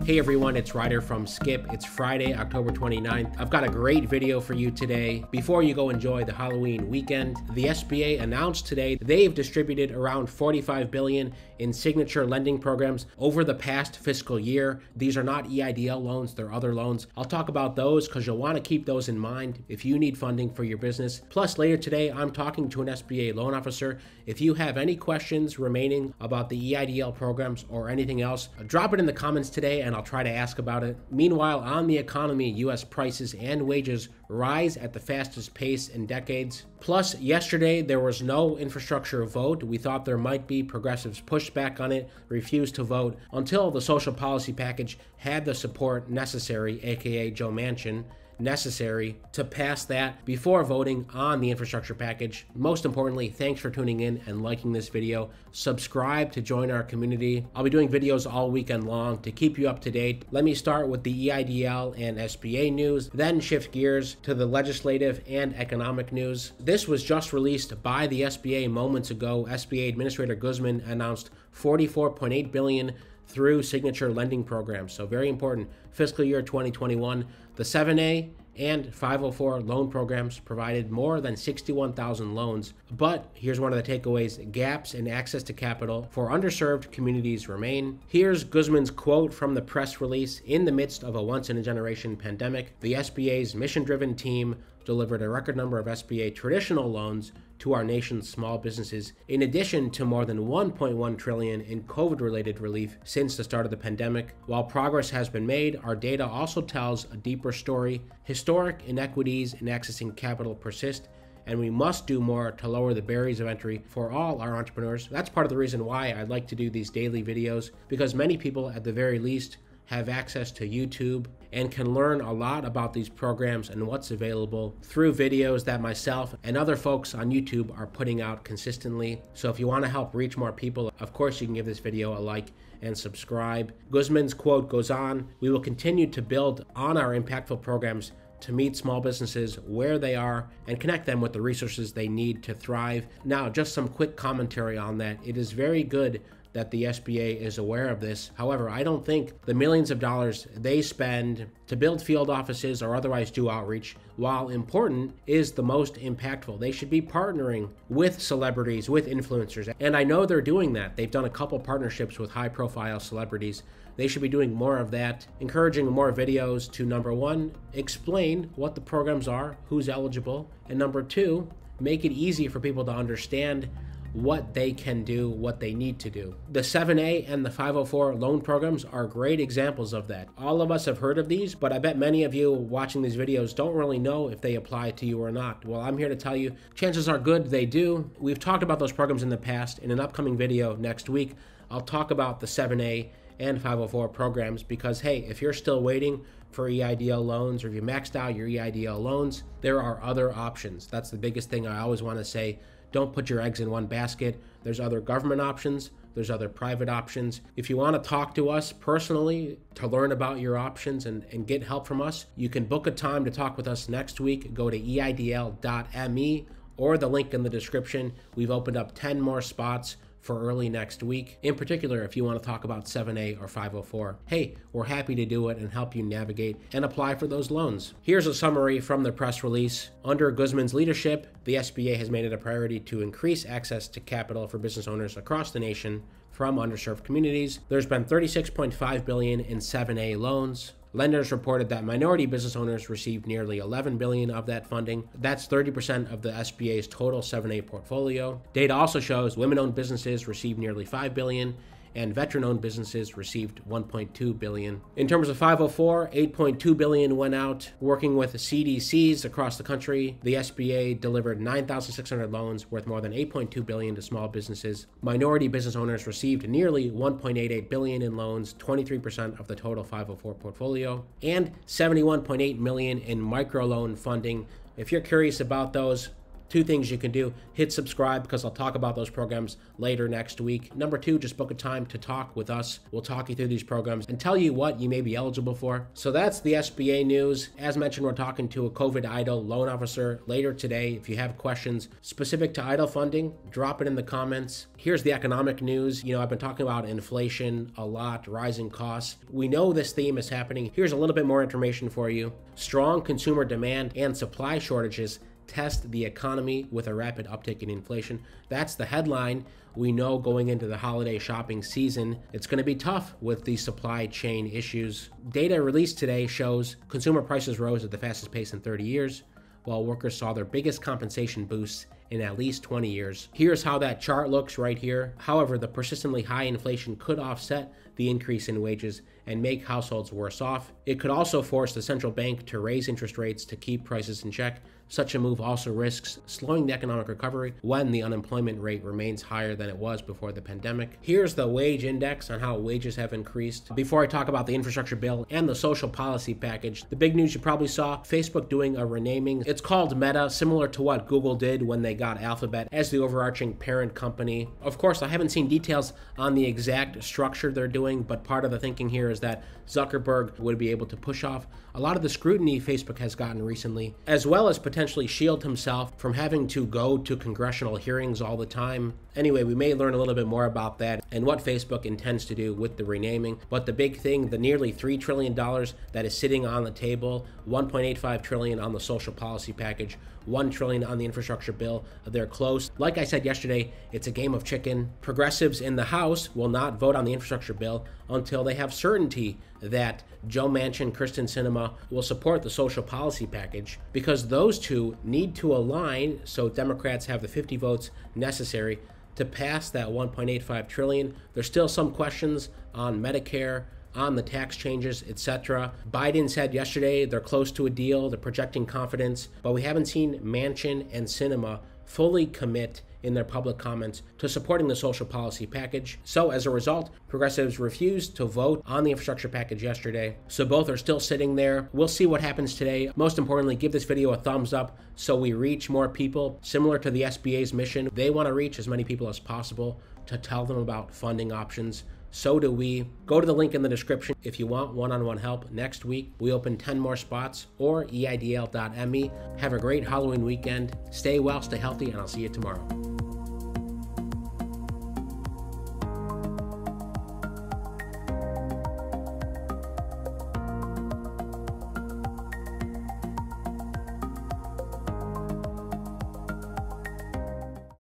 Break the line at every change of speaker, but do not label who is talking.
Hey everyone, it's Ryder from Skip. It's Friday, October 29th. I've got a great video for you today. Before you go enjoy the Halloween weekend, the SBA announced today they've distributed around $45 billion in signature lending programs over the past fiscal year. These are not EIDL loans, they're other loans. I'll talk about those because you'll want to keep those in mind if you need funding for your business. Plus, later today, I'm talking to an SBA loan officer. If you have any questions remaining about the EIDL programs or anything else, drop it in the comments today and I'll try to ask about it. Meanwhile, on the economy, U.S. prices and wages rise at the fastest pace in decades. Plus, yesterday there was no infrastructure vote. We thought there might be. Progressives pushed back on it, refused to vote until the social policy package had the support necessary, aka Joe Manchin, necessary to pass that before voting on the infrastructure package. Most importantly, thanks for tuning in and liking this video. Subscribe to join our community. I'll be doing videos all weekend long to keep you up to date. Let me start with the EIDL and SBA news, then shift gears to the legislative and economic news. This was just released by the SBA moments ago. SBA Administrator Guzman announced $44.8 billion through signature lending programs. So very important. Fiscal year 2021, the 7A and 504 loan programs provided more than 61,000 loans. But here's one of the takeaways: gaps in access to capital for underserved communities remain. Here's Guzman's quote from the press release. In the midst of a once-in-a-generation pandemic, the SBA's mission-driven team delivered a record number of SBA traditional loans to our nation's small businesses, in addition to more than $1.1 trillion in COVID-related relief since the start of the pandemic. While progress has been made, our data also tells a deeper story. Historic inequities in accessing capital persist, and we must do more to lower the barriers of entry for all our entrepreneurs. That's part of the reason why I like to do these daily videos, because many people, at the very least, have access to YouTube and can learn a lot about these programs and what's available through videos that myself and other folks on YouTube are putting out consistently. So if you want to help reach more people, of course you can give this video a like and subscribe. Guzman's quote goes on, "We will continue to build on our impactful programs to meet small businesses where they are and connect them with the resources they need to thrive." Now, just some quick commentary on that. It is very good that the SBA is aware of this. However, I don't think the millions of dollars they spend to build field offices or otherwise do outreach, while important, is the most impactful. They should be partnering with celebrities, with influencers. And I know they're doing that. They've done a couple partnerships with high-profile celebrities. They should be doing more of that, encouraging more videos to, number one, explain what the programs are, who's eligible, and number two, make it easy for people to understand what they can do, what they need to do. The 7A and the 504 loan programs are great examples of that. All of us have heard of these, but I bet many of you watching these videos don't really know if they apply to you or not. Well, I'm here to tell you, chances are good they do. We've talked about those programs in the past. In an upcoming video next week, I'll talk about the 7A and 504 programs because, hey, if you're still waiting for EIDL loans or if you maxed out your EIDL loans, there are other options. That's the biggest thing I always want to say. Don't put your eggs in one basket. There's other government options. There's other private options. If you want to talk to us personally to learn about your options and get help from us, you can book a time to talk with us next week. Go to eidl.me or the link in the description. We've opened up 10 more spots for early next week. In particular, if you want to talk about 7A or 504, hey, we're happy to do it and help you navigate and apply for those loans. Here's a summary from the press release. Under Guzman's leadership, the SBA has made it a priority to increase access to capital for business owners across the nation from underserved communities. There's been $36.5 billion in 7A loans. Lenders reported that minority business owners received nearly $11 billion of that funding. That's 30% of the SBA's total 7A portfolio. Data also shows women-owned businesses received nearly $5 billion, and veteran-owned businesses received $1.2 billion. In terms of 504, $8.2 billion went out. Working with CDCs across the country, the SBA delivered 9,600 loans worth more than $8.2 billion to small businesses. Minority business owners received nearly $1.88 billion in loans, 23% of the total 504 portfolio, and $71.8 million in microloan funding. If you're curious about those, Two things you can do: hit subscribe, because I'll talk about those programs later next week. Number two, just book a time to talk with us. We'll talk you through these programs and tell you what you may be eligible for. So that's the SBA news. As mentioned, we're talking to a COVID EIDL loan officer later today. If you have questions specific to EIDL funding, drop it in the comments. Here's the economic news. I've been talking about inflation a lot, rising costs. We know this theme is happening. Here's a little bit more information for you. Strong consumer demand and supply shortages test the economy with a rapid uptick in inflation. That's the headline. We know going into the holiday shopping season, it's going to be tough with the supply chain issues. Data released today shows consumer prices rose at the fastest pace in 30 years, while workers saw their biggest compensation boosts in at least 20 years. Here's how that chart looks right here. However, the persistently high inflation could offset the increase in wages and make households worse off. It could also force the central bank to raise interest rates to keep prices in check. Such a move also risks slowing the economic recovery when the unemployment rate remains higher than it was before the pandemic. Here's the wage index on how wages have increased. Before I talk about the infrastructure bill and the social policy package, the big news you probably saw: Facebook doing a renaming. It's called Meta, similar to what Google did when they got Alphabet as the overarching parent company. Of course, I haven't seen details on the exact structure they're doing, but part of the thinking here is that Zuckerberg would be able to push off a lot of the scrutiny Facebook has gotten recently, as well as potentially shield himself from having to go to congressional hearings all the time. Anyway, we may learn a little bit more about that and what Facebook intends to do with the renaming. But the big thing, the nearly $3 trillion that is sitting on the table, $1.85 trillion on the social policy package, $1 trillion on the infrastructure bill. They're close. Like I said yesterday, it's a game of chicken. Progressives in the House will not vote on the infrastructure bill until they have certainty that Joe Manchin, Kyrsten Sinema will support the social policy package, because those two need to align so Democrats have the 50 votes necessary to pass that $1.85 trillion. There's still some questions on Medicare, on the tax changes, etc. Biden said yesterday they're close to a deal, they're projecting confidence, but we haven't seen Manchin and Sinema fully commit in their public comments to supporting the social policy package. So as a result, progressives refused to vote on the infrastructure package yesterday. So both are still sitting there. We'll see what happens today. Most importantly, give this video a thumbs up so we reach more people. Similar to the SBA's mission, they want to reach as many people as possible to tell them about funding options. So do we. Go to the link in the description if you want one-on-one help. Next week, we open 10 more spots, or eidl.me. Have a great Halloween weekend. Stay well, stay healthy, and I'll see you tomorrow.